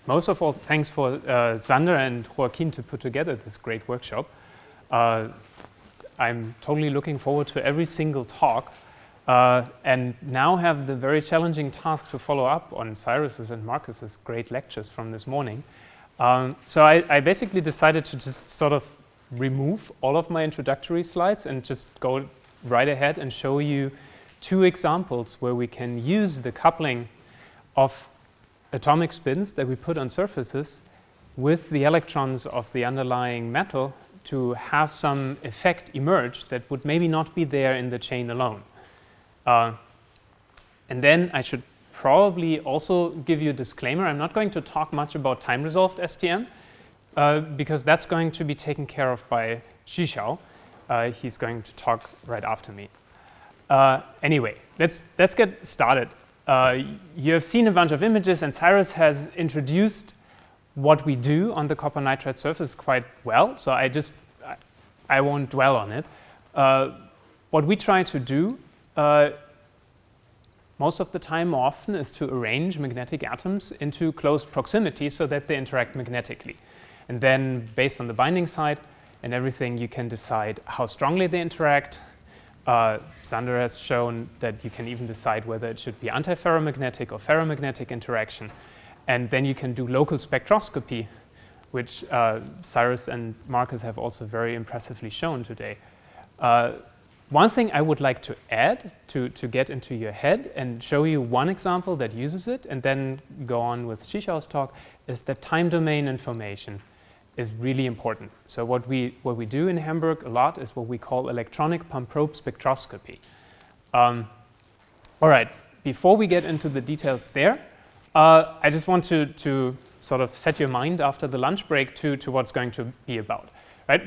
most of all, thanks for Sander and Joaquin to put together this great workshop. I'm totally looking forward to every single talk, and now have the very challenging task to follow up on Cyrus's and Marcus's great lectures from this morning. So I basically decided to just sort of remove all of my introductory slides and just go right ahead and show you two examples where we can use the coupling of atomic spins that we put on surfaces with the electrons of the underlying metal to have some effect emerge that would maybe not be there in the chain alone. And then I should probably also give you a disclaimer. I'm not going to talk much about time-resolved STM because that's going to be taken care of by Xixiao. He's going to talk right after me. Anyway, let's get started. You have seen a bunch of images, and Cyrus has introduced what we do on the copper nitride surface quite well, so I won't dwell on it. What we try to do most of the time often is to arrange magnetic atoms into close proximity so that they interact magnetically. And then based on the binding site and everything, you can decide how strongly they interact. Sander has shown that you can even decide whether it should be antiferromagnetic or ferromagnetic interaction. And then you can do local spectroscopy, which Cyrus and Marcus have also very impressively shown today. One thing I would like to add to get into your head and show you one example that uses it and then go on with Xixiao's talk is that time domain information is really important. So what we do in Hamburg a lot is what we call electronic pump probe spectroscopy. All right, before we get into the details there, I just want to sort of set your mind after the lunch break to what's going to be about. Right?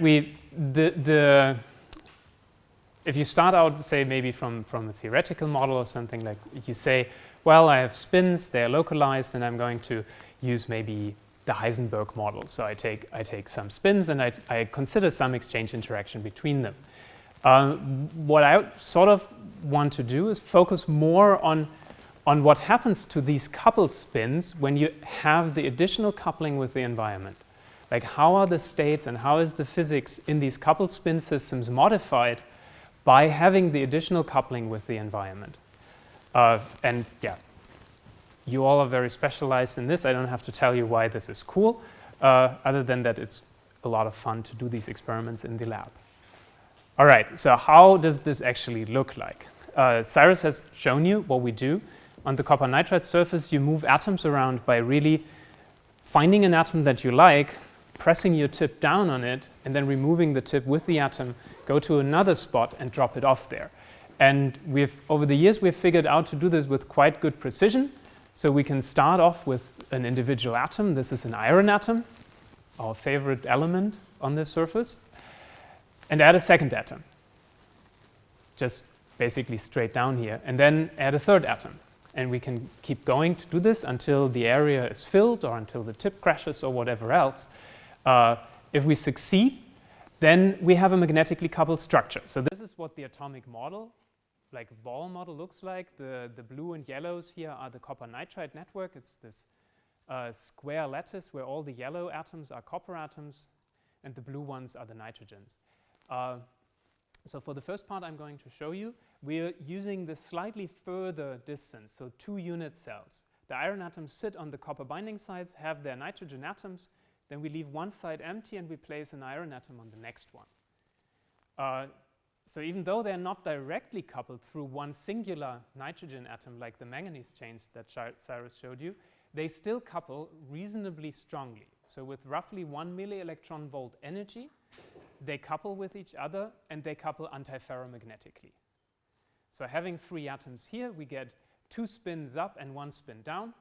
If you start out, say, maybe from a theoretical model or something, like you say, well, I have spins, they're localized, and I'm going to use maybe the Heisenberg model. So I take some spins and I consider some exchange interaction between them. What I sort of want to do is focus more on what happens to these coupled spins when you have the additional coupling with the environment. Like, how are the states and how is the physics in these coupled spin systems modified by having the additional coupling with the environment? And yeah, you all are very specialized in this. I don't have to tell you why this is cool, other than that it's a lot of fun to do these experiments in the lab. All right, so how does this actually look like? Cyrus has shown you what we do. On the copper nitride surface, you move atoms around by really finding an atom that you like, pressing your tip down on it, and then removing the tip with the atom, go to another spot and drop it off there. And over the years, we've figured out to do this with quite good precision. So we can start off with an individual atom. This is an iron atom, our favorite element on this surface, and add a second atom, just basically straight down here, and then add a third atom. And we can keep going to do this until the area is filled or until the tip crashes or whatever else. If we succeed, then we have a magnetically coupled structure. So this is what the atomic model, like ball model, looks like. The blue and yellows here are the copper nitride network. It's this square lattice where all the yellow atoms are copper atoms and the blue ones are the nitrogens. So for the first part I'm going to show you, we're using the slightly further distance, so 2 unit cells. The iron atoms sit on the copper binding sites, have their nitrogen atoms, then we leave one side empty and we place an iron atom on the next one. So even though they're not directly coupled through one singular nitrogen atom like the manganese chains that Cyrus showed you, they still couple reasonably strongly. So with roughly 1 milli-electron volt energy, they couple with each other and they couple antiferromagnetically. So having 3 atoms here, we get 2 spins up and 1 spin down.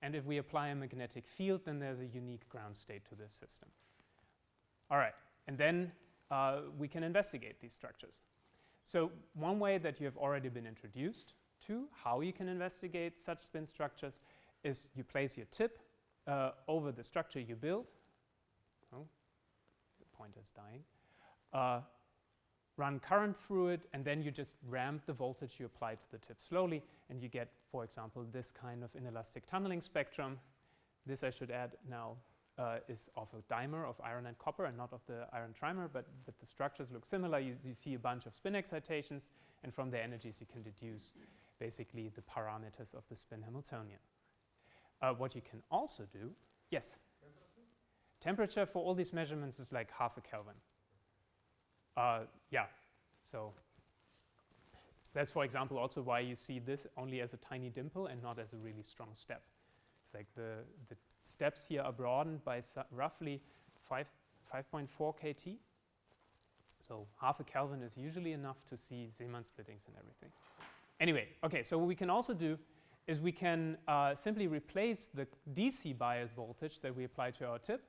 And if we apply a magnetic field, then there's a unique ground state to this system. All right, and then we can investigate these structures. So one way that you have already been introduced to how you can investigate such spin structures is you place your tip over the structure you build. Oh, the pointer's dying. Run current through it, and then you just ramp the voltage you apply to the tip slowly, and you get, for example, this kind of inelastic tunneling spectrum. This I should add now is of a dimer of iron and copper and not of the iron trimer, but the structures look similar. You see a bunch of spin excitations, and from their energies you can deduce basically the parameters of the spin Hamiltonian. What you can also do, yes? Temperature for all these measurements is like half a Kelvin. Yeah, so that's, for example, also why you see this only as a tiny dimple and not as a really strong step. It's like the steps here are broadened by roughly 5.4 kT. So half a Kelvin is usually enough to see Zeeman splittings and everything. Anyway, okay, so what we can also do is we can simply replace the DC bias voltage that we apply to our tip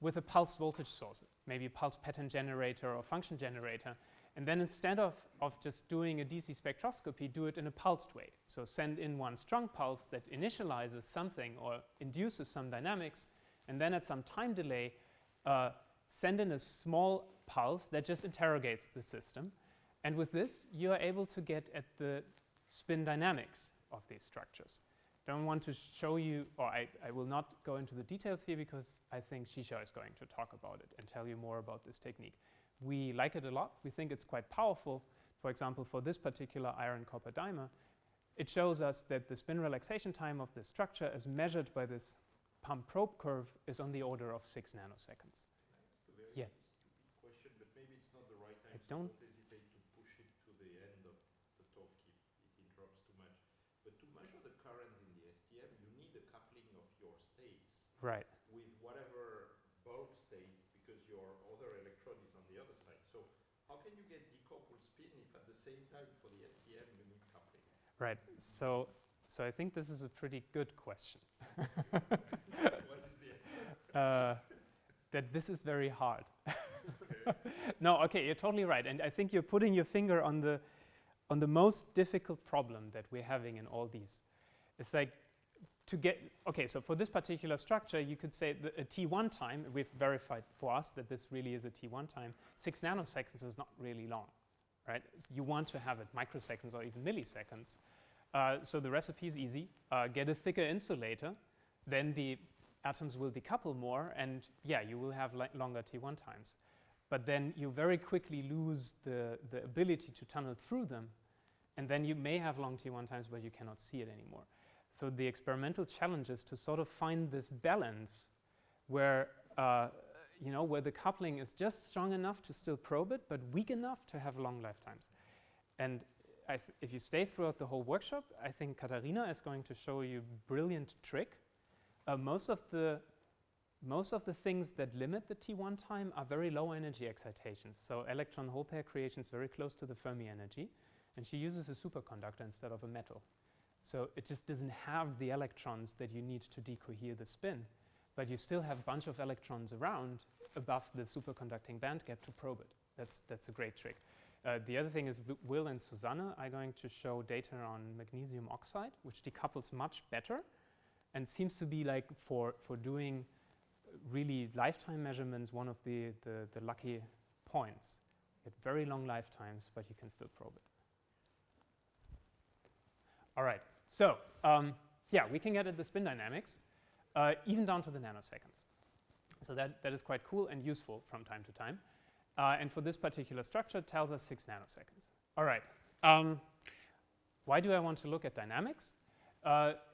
with a pulsed voltage source, maybe a pulse pattern generator or function generator. And then instead of just doing a DC spectroscopy, do it in a pulsed way. So send in one strong pulse that initializes something or induces some dynamics, and then at some time delay, send in a small pulse that just interrogates the system. And with this, you are able to get at the spin dynamics of these structures. Don't want to show you, or I will not go into the details here because I think Shisha is going to talk about it and tell you more about this technique. We like it a lot. We think it's quite powerful. For example, for this particular iron-copper dimer, it shows us that the spin relaxation time of the structure as measured by this pump-probe curve is on the order of 6 nanoseconds. Yeah. Stupid question, but maybe it's not the right time. Don't hesitate to push it to the end of the talk if it interrupts too much. But to measure the current in the STM, you need a coupling of your states right. with whatever bulk state, because your other electrode is on the other side. So how can you get decoupled spin if at the same time for the STM you need coupling? Right. So I think this is a pretty good question. What is the answer? That this is very hard. No, okay, you're totally right. And I think you're putting your finger on the most difficult problem that we're having in all these. It's like to get, okay, so for this particular structure, you could say that a T1 time, we've verified for us that this really is a T1 time, 6 nanoseconds is not really long, right? You want to have it microseconds or even milliseconds. So the recipe is easy. Get a thicker insulator, then the atoms will decouple more, and yeah, you will have longer T1 times. But then you very quickly lose the ability to tunnel through them, and then you may have long T1 times, but you cannot see it anymore. So the experimental challenge is to sort of find this balance where, where the coupling is just strong enough to still probe it, but weak enough to have long lifetimes. And if you stay throughout the whole workshop, I think Katharina is going to show you a brilliant trick. Most of the things that limit the T1 time are very low energy excitations. So electron hole pair creation is very close to the Fermi energy, and she uses a superconductor instead of a metal. So it just doesn't have the electrons that you need to decohere the spin, but you still have a bunch of electrons around above the superconducting band gap to probe it. That's a great trick. The other thing is Will and Susanna are going to show data on magnesium oxide, which decouples much better and seems to be like for doing really lifetime measurements one of the lucky points. You get very long lifetimes, but you can still probe it. All right, so yeah, we can get at the spin dynamics even down to the nanoseconds. So that is quite cool and useful from time to time. And for this particular structure, it tells us 6 nanoseconds. All right, why do I want to look at dynamics?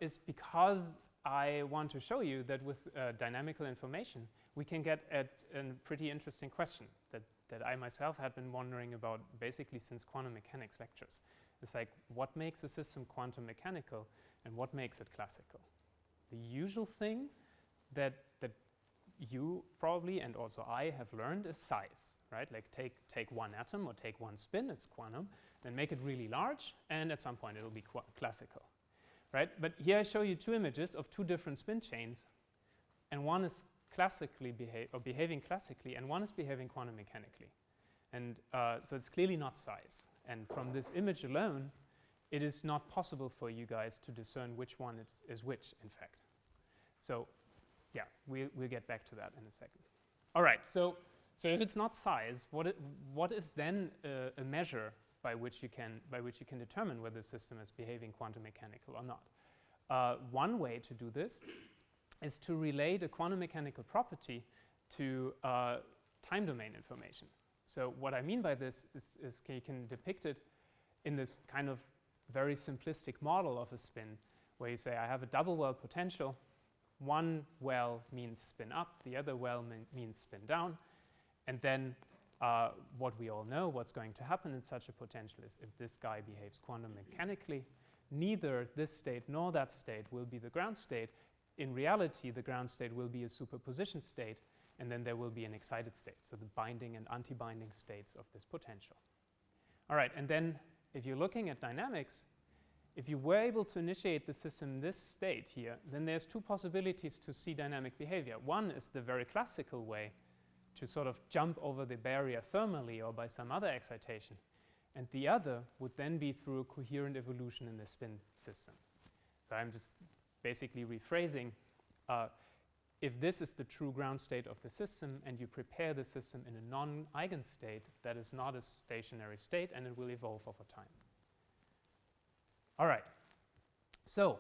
Is because I want to show you that with dynamical information, we can get at a pretty interesting question that I myself had been wondering about basically since quantum mechanics lectures. It's like, what makes a system quantum mechanical and what makes it classical? The usual thing that you probably and also I have learned is size, right? Like take one atom or take one spin, it's quantum, then make it really large, and at some point it'll be classical. Right? But here I show you 2 images of 2 different spin chains, and one is classically behaving classically, and one is behaving quantum mechanically. And so it's clearly not size. And from this image alone, it is not possible for you guys to discern which one is which, in fact. So yeah, we'll get back to that in a second. All right, so if it's not size, what is then a measure by which you can determine whether the system is behaving quantum mechanical or not? One way to do this is to relate a quantum mechanical property to time domain information. So what I mean by this is you can depict it in this kind of very simplistic model of a spin, where you say I have a double well potential. One well means spin up, the other well means spin down. And then what we all know, what's going to happen in such a potential is if this guy behaves quantum mechanically, neither this state nor that state will be the ground state. In reality, the ground state will be a superposition state, and then there will be an excited state, so the binding and anti-binding states of this potential. All right, and then if you're looking at dynamics, if you were able to initiate the system in this state here, then there's two possibilities to see dynamic behavior. One is the very classical way to sort of jump over the barrier thermally or by some other excitation. And the other would then be through a coherent evolution in the spin system. So I'm just basically rephrasing. If this is the true ground state of the system and you prepare the system in a non-eigenstate, that is not a stationary state and it will evolve over time. All right. So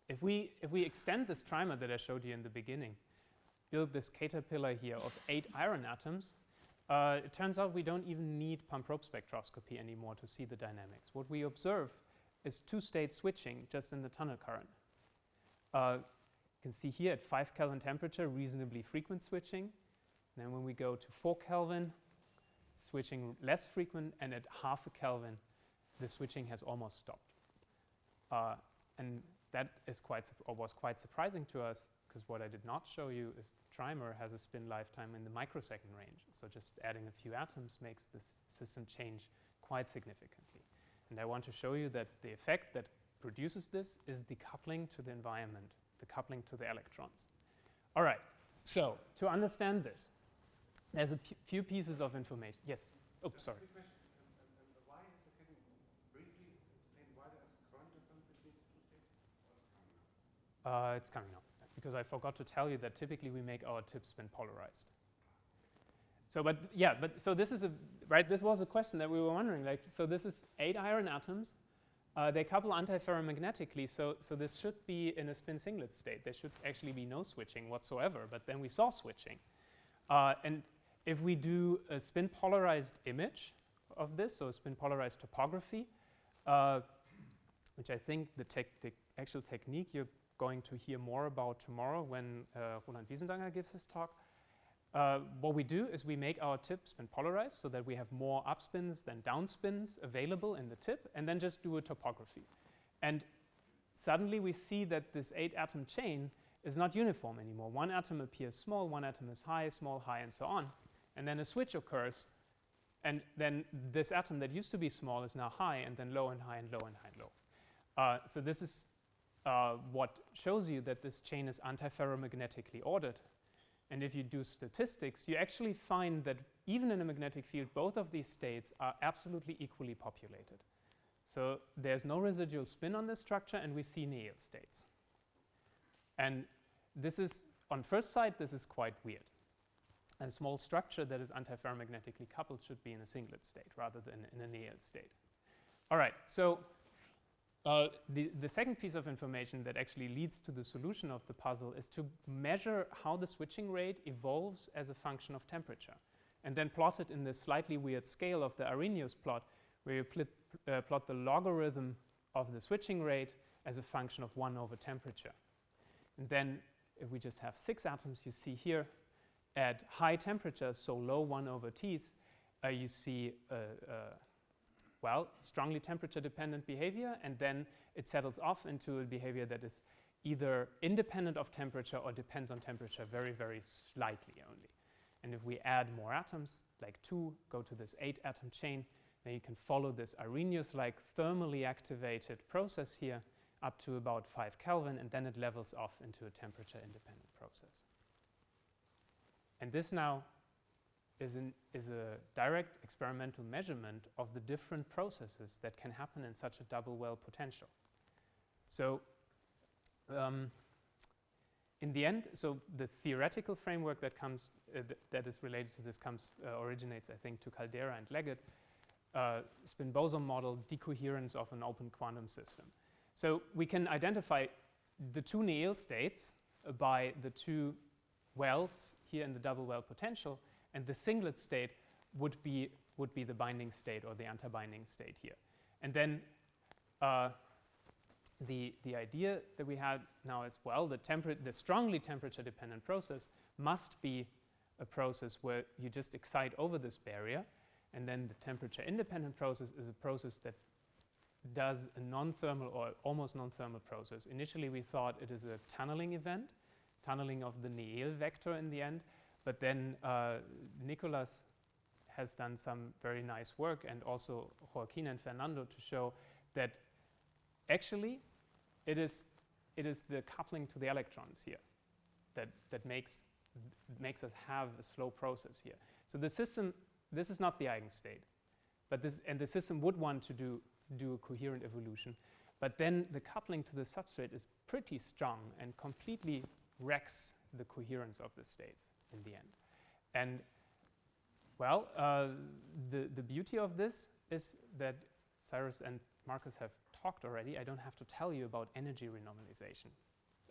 if we extend this trimer that I showed you in the beginning, build this caterpillar here of 8 iron atoms, it turns out we don't even need pump-probe spectroscopy anymore to see the dynamics. What we observe is two-state switching just in the tunnel current. You can see here at 5 Kelvin temperature, reasonably frequent switching. And then when we go to 4 Kelvin, switching less frequent, and at half a Kelvin, the switching has almost stopped. And that is was quite surprising to us, because what I did not show you is the trimer has a spin lifetime in the microsecond range. So just adding a few atoms makes this system change quite significantly. And I want to show you that the effect that produces this is the coupling to the environment, the coupling to the electrons. All right, so to understand this, there's a few pieces of information. Yes? Oh, sorry. Why is it, can you briefly explain why there's a current difference between the two states? Or It's coming up, because I forgot to tell you that typically we make our tip spin polarized. So, so this is right, this was a question that we were wondering, like, so this is 8 iron atoms. They couple antiferromagnetically, so this should be in a spin singlet state. There should actually be no switching whatsoever, but then we saw switching. And if we do a spin polarized image of this, so a spin polarized topography, which I think the actual technique you're going to hear more about tomorrow when Roland Wiesendanger gives his talk. What we do is we make our tip spin polarized so that we have more upspins than downspins available in the tip, and then just do a topography. And suddenly we see that this 8-atom chain is not uniform anymore. One atom appears small, one atom is high, small, high, and so on. And then a switch occurs, and then this atom that used to be small is now high, and then low and high and low and high and low. So this is what shows you that this chain is antiferromagnetically ordered. And if you do statistics, you actually find that even in a magnetic field, both of these states are absolutely equally populated. So there's no residual spin on this structure, and we see Néel states. And this is, on first sight, this is quite weird. A small structure that is antiferromagnetically coupled should be in a singlet state rather than in a Néel state. All right, so the second piece of information that actually leads to the solution of the puzzle is to measure how the switching rate evolves as a function of temperature, and then plot it in this slightly weird scale of the Arrhenius plot, where you plot the logarithm of the switching rate as a function of 1 over temperature. And then if we just have 6 atoms, you see here at high temperatures, so low 1 over T's, you see strongly temperature-dependent behavior, and then it settles off into a behavior that is either independent of temperature or depends on temperature very, very slightly only. And if we add more atoms, like 2, go to this 8-atom chain, then you can follow this Arrhenius-like thermally activated process here up to about 5 Kelvin, and then it levels off into a temperature-independent process. And this now is a direct experimental measurement of the different processes that can happen in such a double well potential. So in the end, so the theoretical framework that comes that is related to this originates, I think, to Caldera and Leggett, spin boson model, decoherence of an open quantum system. So we can identify the two Néel states by the two wells here in the double well potential, and the singlet state would be the binding state or the antibinding state here. And then the idea that we had now as well, the strongly temperature dependent process must be a process where you just excite over this barrier, and then the temperature independent process is a process that does a non-thermal or almost non-thermal process. Initially we thought it is a tunneling event, tunneling of the Néel vector in the end, but then Nicolas has done some very nice work, and also Joaquin and Fernando, to show that actually it is the coupling to the electrons here that makes us have a slow process here. So the system, this is not the eigenstate, but the system would want to do a coherent evolution, but then the coupling to the substrate is pretty strong and completely wrecks the coherence of the states in the end. And well, the beauty of this is that Cyrus and Marcus have talked already. I don't have to tell you about energy renormalization.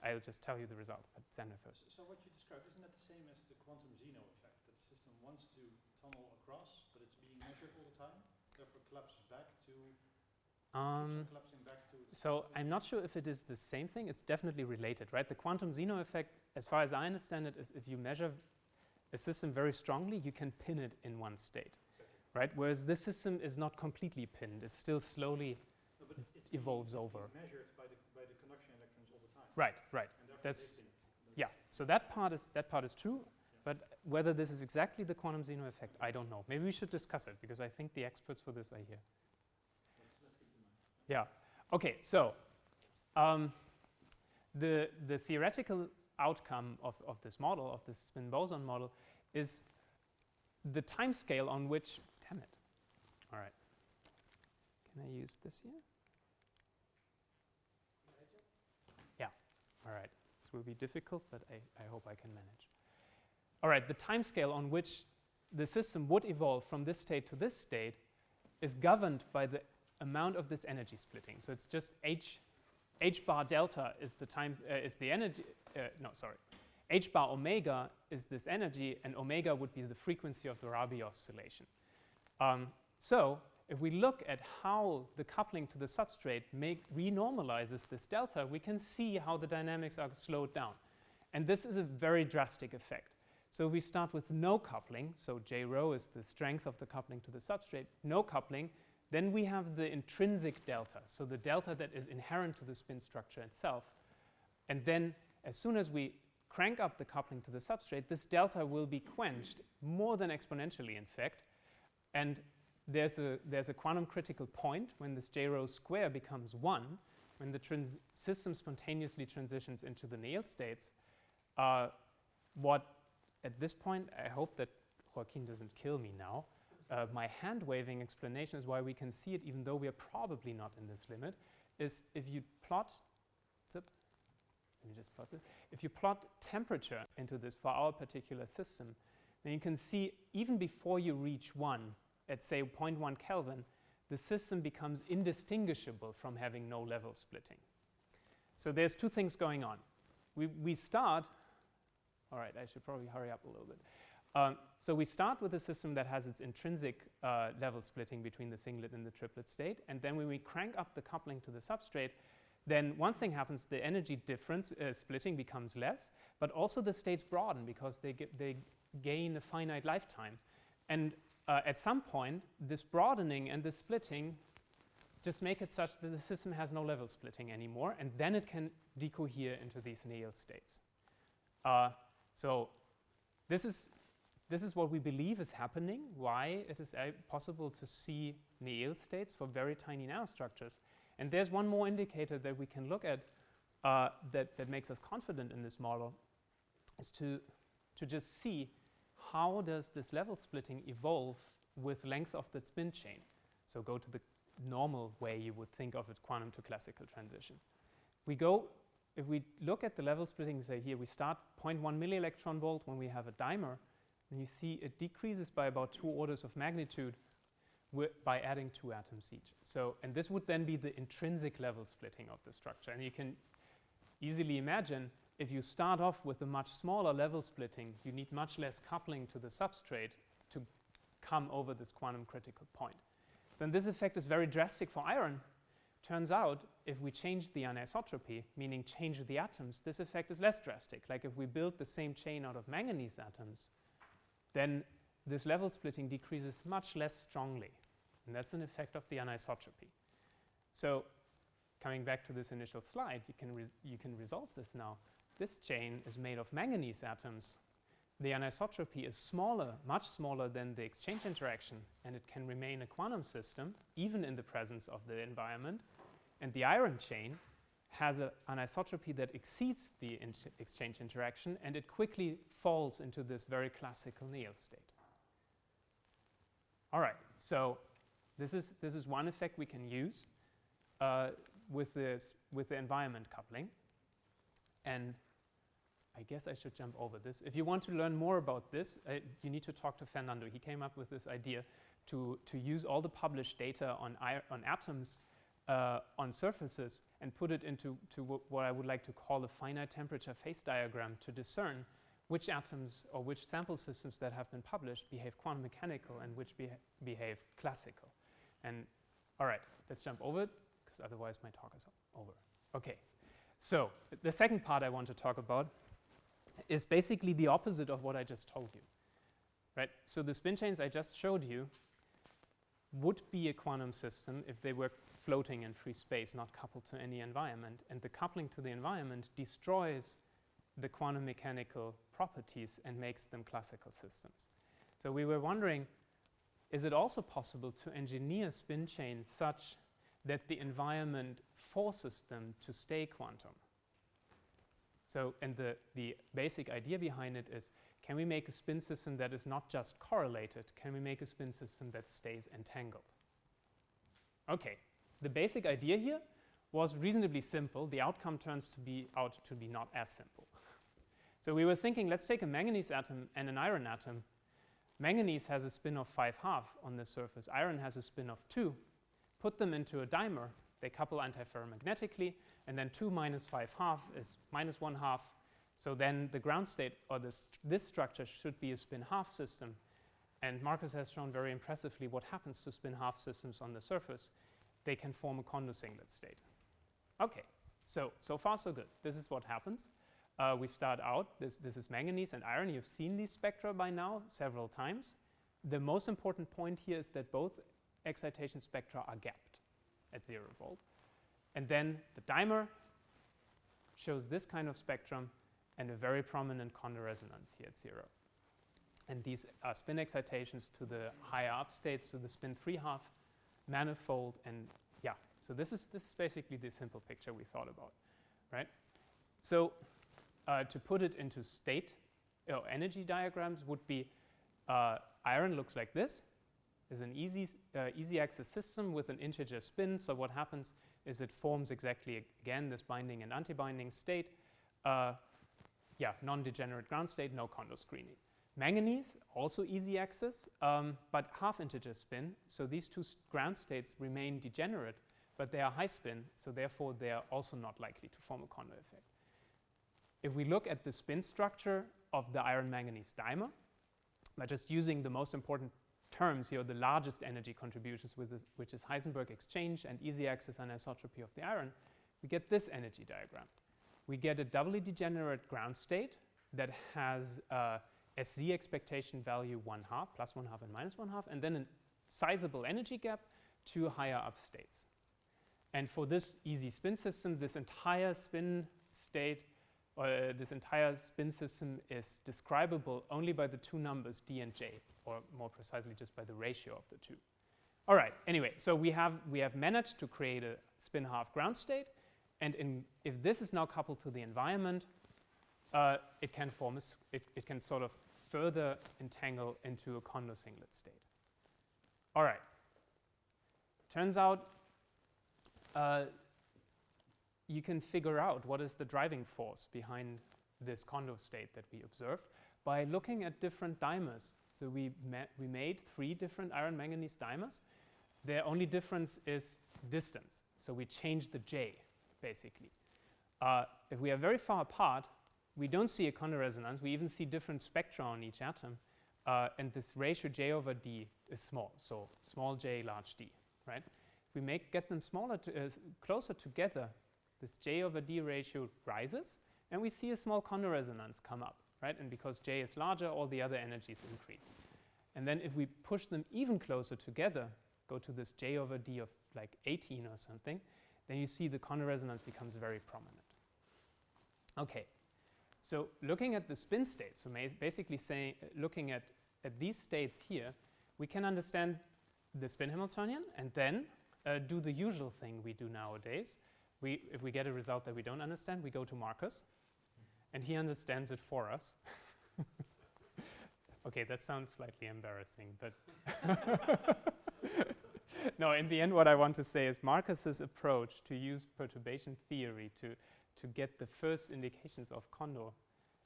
I'll just tell you the result, but Xander first. So what you described, isn't that the same as the quantum Zeno effect, that the system wants to tunnel across, but it's being measured all the time, therefore collapses back to... collapsing back to... So I'm not sure if it is the same thing. It's definitely related, right? The quantum Zeno effect, as far as I understand it, is if you measure a system very strongly, you can pin it in one state, right? Whereas this system is not completely pinned. It still slowly evolves over. It's measured by the conduction electrons all the time. Right, right. That's, yeah. So that part is true, yeah. But whether this is exactly the quantum Zeno effect, I don't know. Maybe we should discuss it, because I think the experts for this are here. Let's keep in mind. Yeah. Okay. So the theoretical outcome of this model, of this spin boson model, is the time scale on which, damn it. All right. Can I use this here? Yeah. All right. This will be difficult, but I hope I can manage. All right. The time scale on which the system would evolve from this state to this state is governed by the amount of this energy splitting. So it's just H bar delta is the time, is the energy, H bar omega is this energy, and omega would be the frequency of the Rabi oscillation. So if we look at how the coupling to the substrate renormalizes this delta, we can see how the dynamics are slowed down. And this is a very drastic effect. So we start with no coupling, so J rho is the strength of the coupling to the substrate, no coupling. Then we have the intrinsic delta, so the delta that is inherent to the spin structure itself. And then as soon as we crank up the coupling to the substrate, this delta will be quenched more than exponentially, in fact. And there's a quantum critical point when this J rho square becomes 1, when the system spontaneously transitions into the Néel states. What at this point, I hope that Joaquin doesn't kill me now. My hand-waving explanation is why we can see it, even though we are probably not in this limit, is if you plot, let me just plot this. If you plot temperature into this for our particular system, then you can see even before you reach 1, at say 0.1 Kelvin, the system becomes indistinguishable from having no level splitting. So there's two things going on. We start, all right, I should probably hurry up a little bit. So we start with a system that has its intrinsic level splitting between the singlet and the triplet state, and then when we crank up the coupling to the substrate, then one thing happens, the energy difference splitting becomes less, but also the states broaden because they gain a finite lifetime. And at some point, this broadening and this splitting just make it such that the system has no level splitting anymore, and then it can decohere into these Néel states. So this is what we believe is happening, why it is possible to see Néel states for very tiny nanostructures. And there's one more indicator that we can look at that makes us confident in this model, is to just see how does this level splitting evolve with length of the spin chain. So go to the normal way you would think of it, quantum to classical transition. If we look at the level splitting, say here, we start 0.1 millielectron volt when we have a dimer, and you see it decreases by about 2 orders of magnitude by adding 2 atoms each. So, and this would then be the intrinsic level splitting of the structure. And you can easily imagine if you start off with a much smaller level splitting, you need much less coupling to the substrate to come over this quantum critical point. So this effect is very drastic for iron. Turns out, if we change the anisotropy, meaning change the atoms, this effect is less drastic. Like if we build the same chain out of manganese atoms, then this level splitting decreases much less strongly. And that's an effect of the anisotropy. So coming back to this initial slide, you can resolve this now. This chain is made of manganese atoms. The anisotropy is smaller, much smaller than the exchange interaction, and it can remain a quantum system, even in the presence of the environment. And the iron chain has an anisotropy that exceeds the exchange interaction, and it quickly falls into this very classical Néel state. All right, so this is one effect we can use with the environment coupling. And I guess I should jump over this. If you want to learn more about this, you need to talk to Fernando. He came up with this idea to use all the published data on atoms on surfaces and put it into what I would like to call a finite temperature phase diagram to discern which atoms or which sample systems that have been published behave quantum mechanical and which behave classical. And all right, let's jump over it, because otherwise my talk is over. Okay, so the second part I want to talk about is basically the opposite of what I just told you, right? So the spin chains I just showed you would be a quantum system if they were floating in free space, not coupled to any environment. And the coupling to the environment destroys the quantum mechanical properties and makes them classical systems. So we were wondering, is it also possible to engineer spin chains such that the environment forces them to stay quantum? So, and the basic idea behind it is, can we make a spin system that is not just correlated? Can we make a spin system that stays entangled? Okay, the basic idea here was reasonably simple. The outcome turns out to be not as simple. So we were thinking, let's take a manganese atom and an iron atom. Manganese has a spin of 5½ on the surface. Iron has a spin of 2. Put them into a dimer. They couple antiferromagnetically, and then 2 minus 5½ is minus 1/2. So then the ground state, or this structure, should be a spin-half system. And Marcus has shown very impressively what happens to spin-half systems on the surface. They can form a condosinglet state. Okay, so far so good. This is what happens. We start out, this is manganese and iron. You've seen these spectra by now several times. The most important point here is that both excitation spectra are gapped at 0 volt. And then the dimer shows this kind of spectrum and a very prominent Kondo resonance here at 0. And these are spin excitations to the higher up states, to the spin 3½ manifold. And yeah, so this is basically the simple picture we thought about, right? So to put it into state or energy diagrams would be iron looks like this. Is an easy axis system with an integer spin. So what happens is it forms exactly, again, this binding and anti-binding state. Non-degenerate ground state, no Kondo screening. Manganese, also easy axis, but half integer spin. So these two ground states remain degenerate, but they are high spin. So therefore, they are also not likely to form a Kondo effect. If we look at the spin structure of the iron-manganese dimer, by just using the most important terms here, the largest energy contributions, which is Heisenberg exchange and easy axis anisotropy of the iron, we get this energy diagram. We get a doubly degenerate ground state that has SZ expectation value 1/2, plus 1/2 and minus 1/2, and then a sizable energy gap to higher up states. And for this easy spin system, this entire spin state, or this entire spin system is describable only by the two numbers d and j, or more precisely just by the ratio of the two. All right, anyway, so we have managed to create a spin-half ground state, and if this is now coupled to the environment, it can form it can sort of further entangle into a Kondo singlet state. All right, turns out you can figure out what is the driving force behind this Kondo state that we observed by looking at different dimers. So we made 3 different iron-manganese dimers. Their only difference is distance. So we changed the J, basically. if we are very far apart, we don't see a condoresonance. We even see different spectra on each atom. And this ratio J over D is small. So small j, large D, right? If we get them smaller closer together, this J over D ratio rises, and we see a small condoresonance come up, right? And because J is larger, all the other energies increase. And then if we push them even closer together, go to this J over D of like 18 or something, then you see the condoresonance becomes very prominent. Okay, so looking at the spin states, so basically saying, looking at these states here, we can understand the spin Hamiltonian and then do the usual thing we do nowadays. If we get a result that we don't understand, we go to Marcus, and he understands it for us. Okay, that sounds slightly embarrassing, but no, in the end what I want to say is Marcus's approach to use perturbation theory to get the first indications of Kondo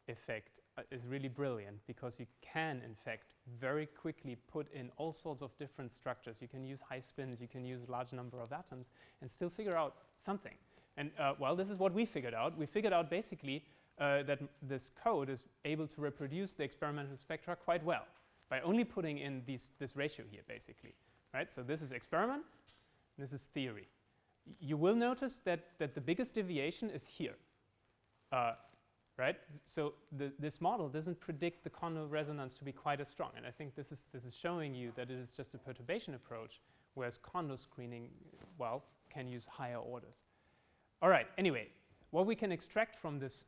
effect is really brilliant, because you can, in fact, very quickly put in all sorts of different structures. You can use high spins, you can use a large number of atoms, and still figure out something. And well, this is what we figured out. We figured out basically that this code is able to reproduce the experimental spectra quite well by only putting in this ratio here, basically. Right? So this is experiment, this is theory. You will notice that the biggest deviation is here. Right? So this model doesn't predict the Kondo resonance to be quite as strong. And I think this is showing you that it is just a perturbation approach, whereas Kondo screening, well, can use higher orders. All right, anyway, what we can extract from this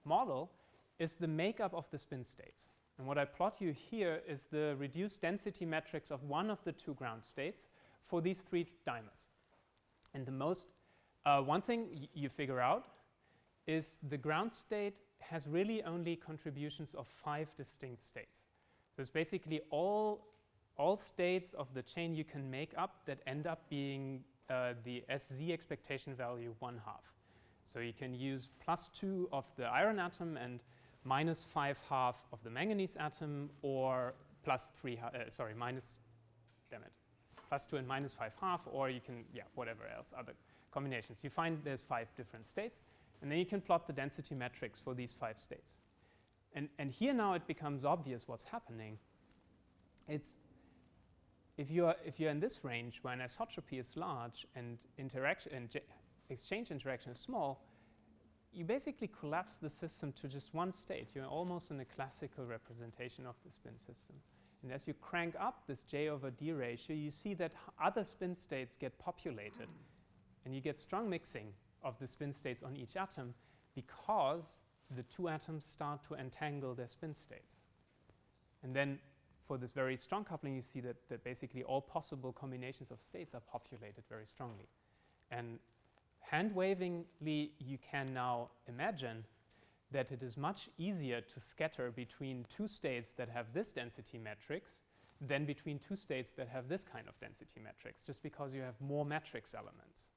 model is the makeup of the spin states. And what I plot you here is the reduced density matrix of one of the two ground states for these three dimers. And the most, one thing you figure out is the ground state has really only contributions of 5 distinct states. So it's basically all states of the chain you can make up that end up being the SZ expectation value 1/2. So you can use +2 of the iron atom and -5/2 of the manganese atom, or +2 and -5/2, or you can, whatever else, other combinations. You find there's 5 different states, and then you can plot the density metrics for these 5 states. And here now it becomes obvious what's happening. It's if you're in this range where anisotropy is large and exchange interaction is small, you basically collapse the system to just one state. You're almost in a classical representation of the spin system. And as you crank up this J over D ratio, you see that other spin states get populated. And you get strong mixing of the spin states on each atom, because the two atoms start to entangle their spin states. And then for this very strong coupling, you see that basically all possible combinations of states are populated very strongly. And hand-wavingly, you can now imagine that it is much easier to scatter between two states that have this density matrix than between two states that have this kind of density matrix, just because you have more matrix elements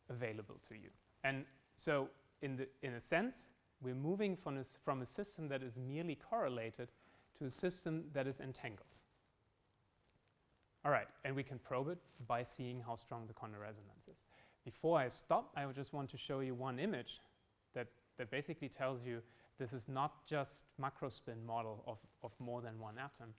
available to you. And so in a sense, we're moving from a system that is merely correlated to a system that is entangled. All right, and we can probe it by seeing how strong the Kondo resonance is. Before I stop, I just want to show you one image that basically tells you this is not just macrospin model of more than one atom.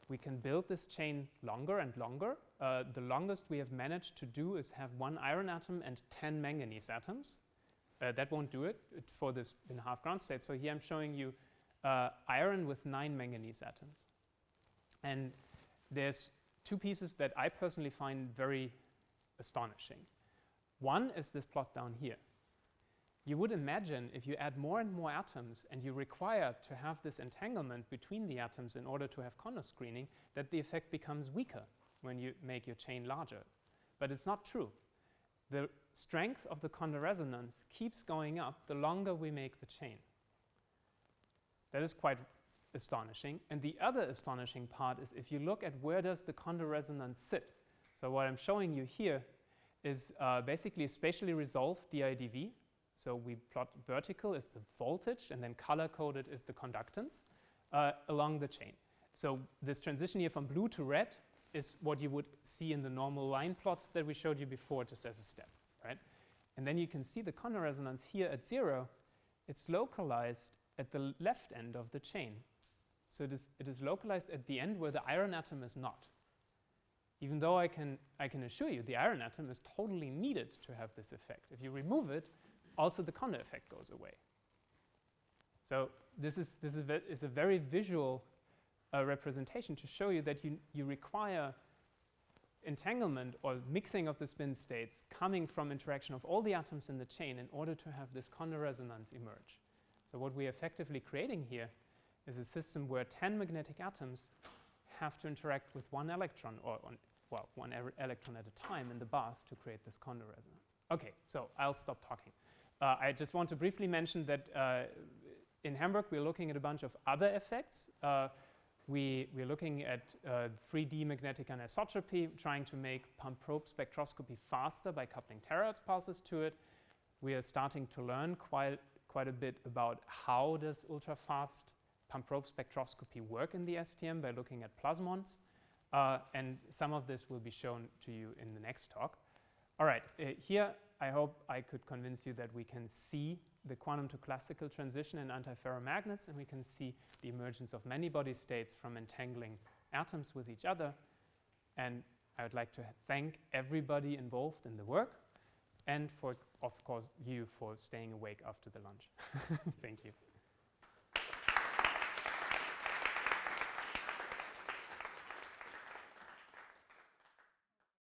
We can build this chain longer and longer. The longest we have managed to do is have 1 iron atom and 10 manganese atoms. That won't do it for this in half ground state. So here I'm showing you iron with 9 manganese atoms. And there's 2 pieces that I personally find very astonishing. One is this plot down here. You would imagine if you add more and more atoms and you require to have this entanglement between the atoms in order to have Kondo screening, that the effect becomes weaker when you make your chain larger. But it's not true. The strength of the Kondo resonance keeps going up the longer we make the chain. That is quite astonishing. And the other astonishing part is if you look at where does the Kondo resonance sit. So what I'm showing you here is basically a spatially resolved DIDV. So we plot vertical is the voltage, and then color-coded is the conductance along the chain. So this transition here from blue to red is what you would see in the normal line plots that we showed you before, just as a step, right? And then you can see the Kondo resonance here at 0. It's localized at the left end of the chain. So it is localized at the end where the iron atom is not. Even though I can assure you the iron atom is totally needed to have this effect. If you remove it, also the Kondo effect goes away. So this is a very visual representation to show you that you require entanglement or mixing of the spin states coming from interaction of all the atoms in the chain in order to have this Kondo resonance emerge. So what we're effectively creating here is a system where 10 magnetic atoms have to interact with one electron, or one electron at a time in the bath to create this Kondo resonance. Okay, so I'll stop talking. I just want to briefly mention that in Hamburg we're looking at a bunch of other effects. We're looking at 3D magnetic anisotropy, trying to make pump probe spectroscopy faster by coupling terahertz pulses to it. We are starting to learn quite a bit about how does ultra-fast pump probe spectroscopy work in the STM by looking at plasmons. And some of this will be shown to you in the next talk. All right, here I hope I could convince you that we can see the quantum to classical transition in antiferromagnets, and we can see the emergence of many body states from entangling atoms with each other. And I would like to thank everybody involved in the work, and for, of course, you for staying awake after the lunch. Thank you.